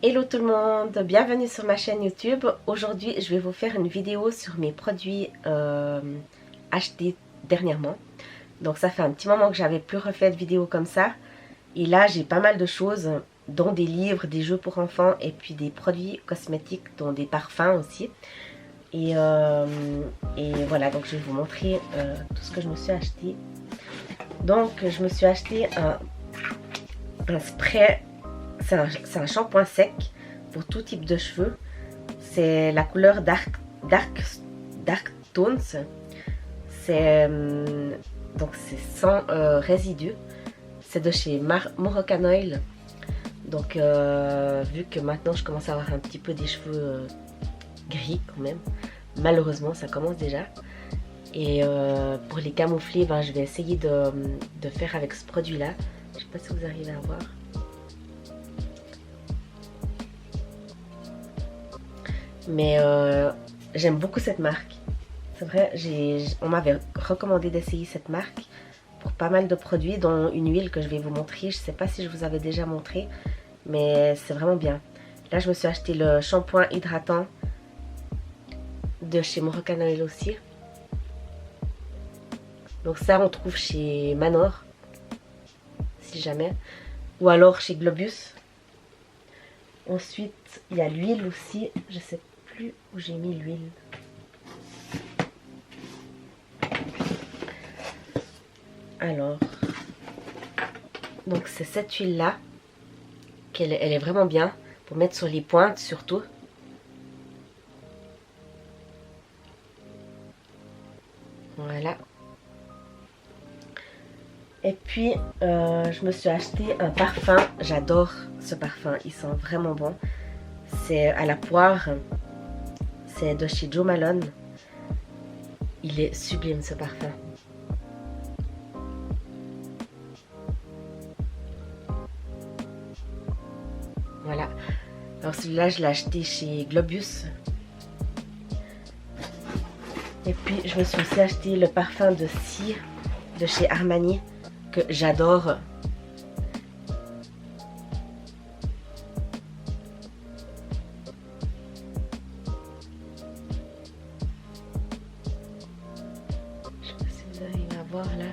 Hello tout le monde, bienvenue sur ma chaîne YouTube. Aujourd'hui je vais vous faire une vidéo sur mes produits achetés dernièrement. Donc ça fait un petit moment que j'avais plus refait de vidéo comme ça. Et là j'ai pas mal de choses, dont des livres, des jeux pour enfants et puis des produits cosmétiques, dont des parfums aussi. Et, euh, et voilà, donc je vais vous montrer tout ce que je me suis acheté. Donc je me suis acheté un spray. C'est un shampoing sec pour tout type de cheveux. C'est la couleur Dark Tones. C'est donc c'est sans résidus. C'est de chez Moroccan Oil. Donc vu que maintenant je commence à avoir un petit peu des cheveux gris quand même. Malheureusement ça commence déjà. Et pour les camoufler, ben, je vais essayer de faire avec ce produit là. Je sais pas si vous arrivez à voir. Mais j'aime beaucoup cette marque. C'est vrai, on m'avait recommandé d'essayer cette marque pour pas mal de produits, dont une huile que je vais vous montrer. Je sais pas si je vous avais déjà montré, mais c'est vraiment bien. Là, je me suis acheté le shampoing hydratant de chez Moroccan Oil aussi. Donc ça, on trouve chez Manor, si jamais. Ou alors chez Globus. Ensuite, il y a l'huile aussi. Je sais plus où j'ai mis l'huile. Alors, donc c'est cette huile là, elle est vraiment bien pour mettre sur les pointes surtout. Voilà. Et puis je me suis acheté un parfum, j'adore ce parfum, il sent vraiment bon. C'est à la poire, c'est de chez Jo Malone. Il est sublime ce parfum. Voilà. Alors celui-là, je l'ai acheté chez Globus. Et puis, je me suis aussi acheté le parfum de cire de chez Armani, que j'adore. Je sais pas si vous arrivez à voir là.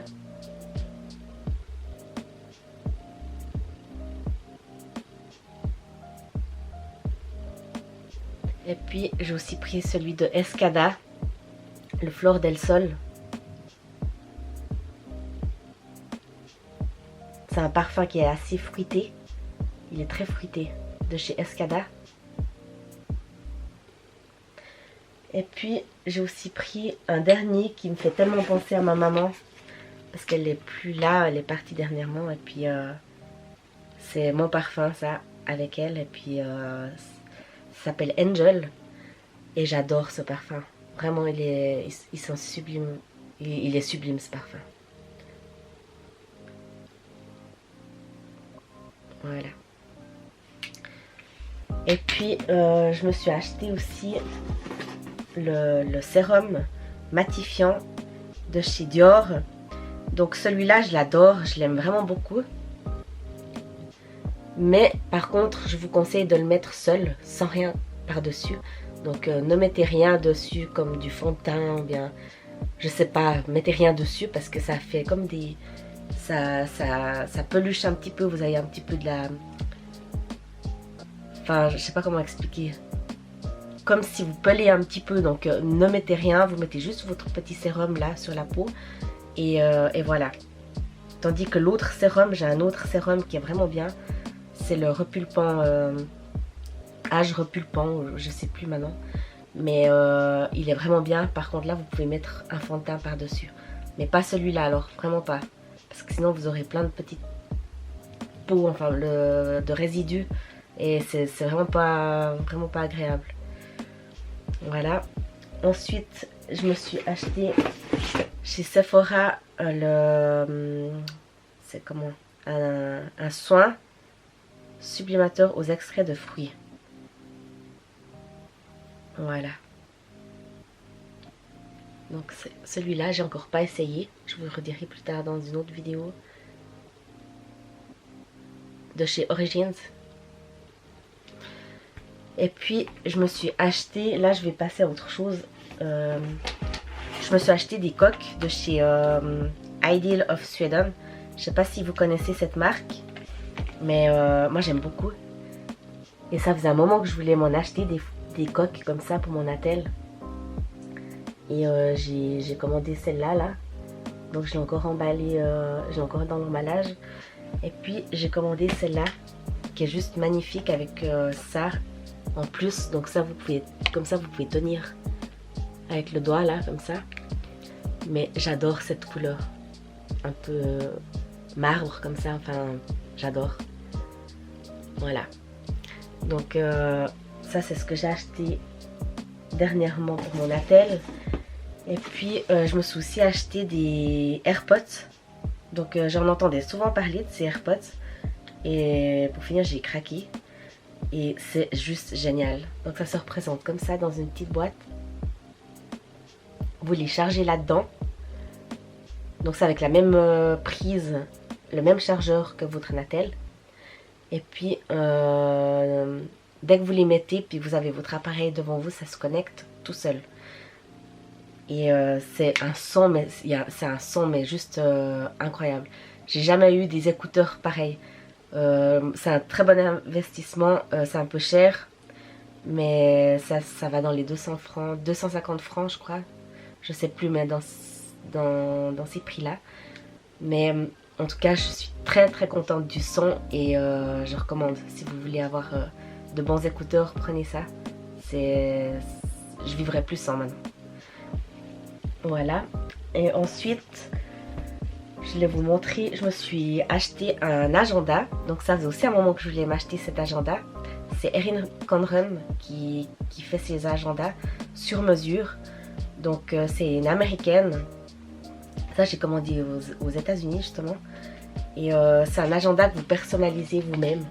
Et puis j'ai aussi pris celui de Escada, le Flor del Sol. C'est un parfum qui est assez fruité. Il est très fruité, de chez Escada. Et puis j'ai aussi pris un dernier qui me fait tellement penser à ma maman. Parce qu'elle n'est plus là, elle est partie dernièrement. Et puis c'est mon parfum ça, avec elle. Et puis ça s'appelle Angel. Et j'adore ce parfum. Vraiment, ils sont sublimes. Il est sublime ce parfum. Voilà. Et puis, je me suis acheté aussi le sérum matifiant de chez Dior. Donc celui-là, je l'adore. Je l'aime vraiment beaucoup. Mais par contre, je vous conseille de le mettre seul, sans rien par-dessus. Donc ne mettez rien dessus comme du fond de teint ou bien, je sais pas, mettez rien dessus parce que ça fait comme des... Ça peluche un petit peu, vous avez un petit peu de la... Enfin, je sais pas comment expliquer. Comme si vous pelez un petit peu, donc ne mettez rien, vous mettez juste votre petit sérum là sur la peau. Et voilà. Tandis que l'autre sérum, j'ai un autre sérum qui est vraiment bien. C'est le repulpant... Âge repulpant, je sais plus maintenant. Mais il est vraiment bien. Par contre là vous pouvez mettre un fond de teint par dessus. Mais pas celui-là alors, vraiment pas. Parce que sinon vous aurez plein de petites peaux, enfin de résidus. Et c'est vraiment pas agréable. Voilà. Ensuite je me suis acheté chez Sephora c'est comment un soin sublimateur aux extraits de fruits. Voilà. Donc celui-là, j'ai encore pas essayé. Je vous le redirai plus tard dans une autre vidéo. De chez Origins. Et puis je me suis acheté, là je vais passer à autre chose. Je me suis acheté des coques de chez Ideal of Sweden. Je sais pas si vous connaissez cette marque, mais moi j'aime beaucoup. Et ça faisait un moment que je voulais m'en acheter des coques comme ça pour mon attel. Et j'ai commandé celle-là là. Donc je l'ai encore emballée, j'ai encore dans l'emballage. Et puis j'ai commandé celle-là qui est juste magnifique avec ça en plus. Donc ça vous pouvez, comme ça vous pouvez tenir avec le doigt là comme ça. Mais j'adore cette couleur. Un peu marbre comme ça, enfin j'adore. Voilà. Donc ça c'est ce que j'ai acheté dernièrement pour mon attel. Et puis je me suis aussi acheté des AirPods. Donc j'en entendais souvent parler de ces AirPods. Et pour finir j'ai craqué. Et c'est juste génial. Donc ça se représente comme ça dans une petite boîte. Vous les chargez là-dedans. Donc c'est avec la même prise, le même chargeur que votre Natel. Et puis dès que vous les mettez, puis vous avez votre appareil devant vous, ça se connecte tout seul. Et c'est un son, mais juste incroyable. J'ai jamais eu des écouteurs pareils. C'est un très bon investissement. C'est un peu cher, mais ça va dans les 200 francs, 250 francs je crois. Je sais plus, mais dans ces prix là. Mais en tout cas je suis très très contente du son. Et je recommande, si vous voulez avoir de bons écouteurs, prenez ça. Je vivrai plus sans maintenant. Voilà. Et ensuite je vais vous montrer, je me suis acheté un agenda. Donc ça faisait aussi un moment que je voulais m'acheter cet agenda. C'est Erin Condren qui fait ses agendas sur mesure. Donc c'est une américaine. Ça j'ai commandé aux États-Unis justement. Et c'est un agenda que vous personnalisez vous-même.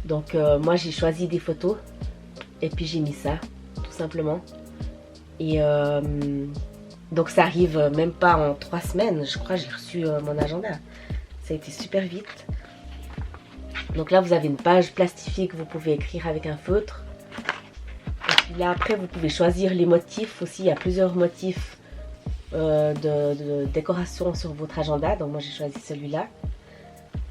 Donc moi j'ai choisi des photos. Et puis j'ai mis ça, tout simplement. Et donc ça arrive même pas en 3 semaines. Je crois que j'ai reçu mon agenda. Ça a été super vite. Donc là vous avez une page plastifiée que vous pouvez écrire avec un feutre. Et puis là après vous pouvez choisir les motifs aussi. Il y a plusieurs motifs de décoration sur votre agenda. Donc moi j'ai choisi celui-là.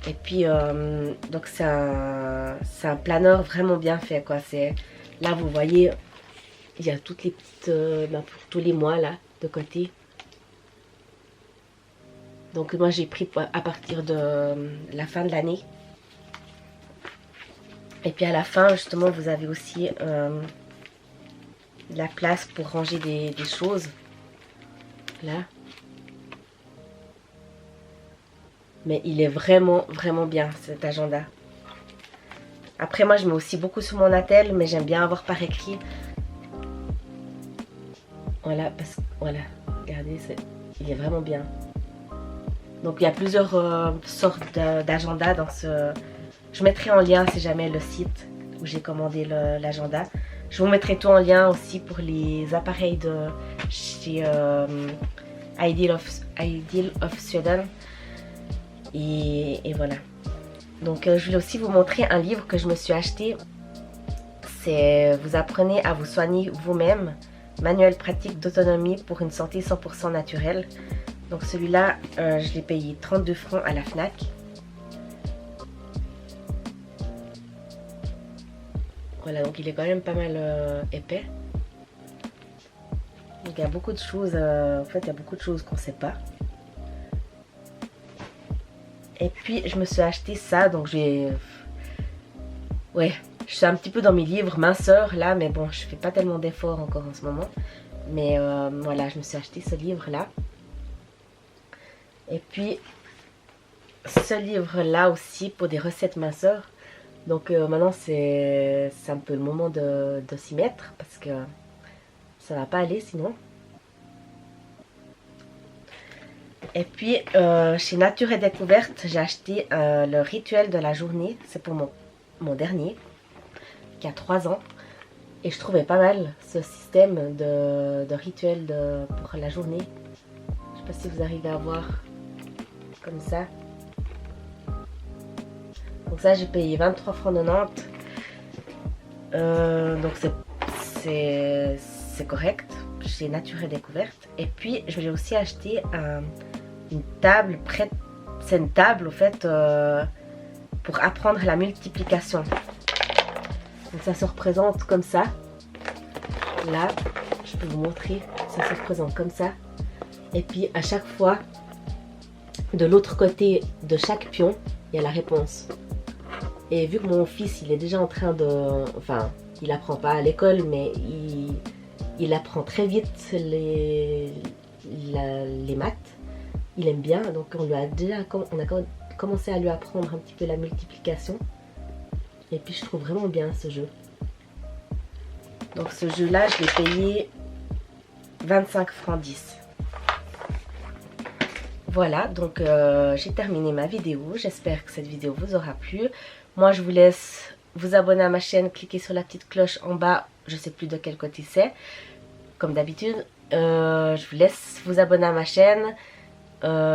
Et puis donc c'est un planeur vraiment bien fait quoi. Là vous voyez, il y a toutes les petites pour tous les mois là de côté. Donc moi j'ai pris à partir de la fin de l'année. Et puis à la fin justement vous avez aussi la place pour ranger des choses. Là. Mais il est vraiment vraiment bien cet agenda. Après moi je mets aussi beaucoup sur mon attel, mais j'aime bien avoir par écrit. Voilà, parce que voilà, regardez, il est vraiment bien. Donc il y a plusieurs sortes d'agenda dans ce. Je mettrai en lien si jamais le site où j'ai commandé l'agenda. Je vous mettrai tout en lien aussi pour les appareils de chez Ideal of Sweden. Et voilà. Donc je voulais aussi vous montrer un livre que je me suis acheté. C'est Vous apprenez à vous soigner vous-même. Manuel pratique d'autonomie pour une santé 100% naturelle. Donc celui-là, je l'ai payé 32 francs à la Fnac. Voilà, donc il est quand même pas mal épais. Donc il y a beaucoup de choses, en fait il y a beaucoup de choses qu'on ne sait pas. Et puis je me suis acheté ça, donc ouais, je suis un petit peu dans mes livres minceur là, mais bon, je fais pas tellement d'efforts encore en ce moment. Mais voilà, je me suis acheté ce livre là. Et puis ce livre là aussi pour des recettes minceur. Donc maintenant c'est un peu le moment de s'y mettre parce que ça va pas aller sinon. Et puis chez Nature et Découverte, j'ai acheté le rituel de la journée. C'est pour mon dernier, qui a 3 ans. Et je trouvais pas mal ce système de rituel pour la journée. Je sais pas si vous arrivez à voir comme ça. Donc ça j'ai payé 23,90 francs. Donc c'est correct. Chez Nature et Découverte. Et puis je vais aussi acheter une table prête. C'est une table au fait pour apprendre la multiplication. Donc ça se représente comme ça. Là, je peux vous montrer. Ça se représente comme ça. Et puis à chaque fois, de l'autre côté de chaque pion, il y a la réponse. Et vu que mon fils, il est déjà en train de... Enfin, il apprend pas à l'école, mais il apprend très vite les maths. Il aime bien, donc on a commencé à lui apprendre un petit peu la multiplication. Et puis je trouve vraiment bien ce jeu. Donc ce jeu-là, je l'ai payé 25 francs 10. Voilà, donc j'ai terminé ma vidéo. J'espère que cette vidéo vous aura plu. Moi, je vous laisse vous abonner à ma chaîne, cliquez sur la petite cloche en bas. Je ne sais plus de quel côté c'est. Comme d'habitude, je vous laisse vous abonner à ma chaîne.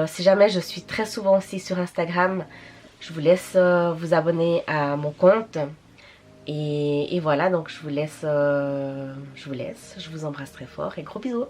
Si jamais je suis très souvent aussi sur Instagram, je vous laisse vous abonner à mon compte. Et voilà, donc je vous laisse. Je vous embrasse très fort et gros bisous.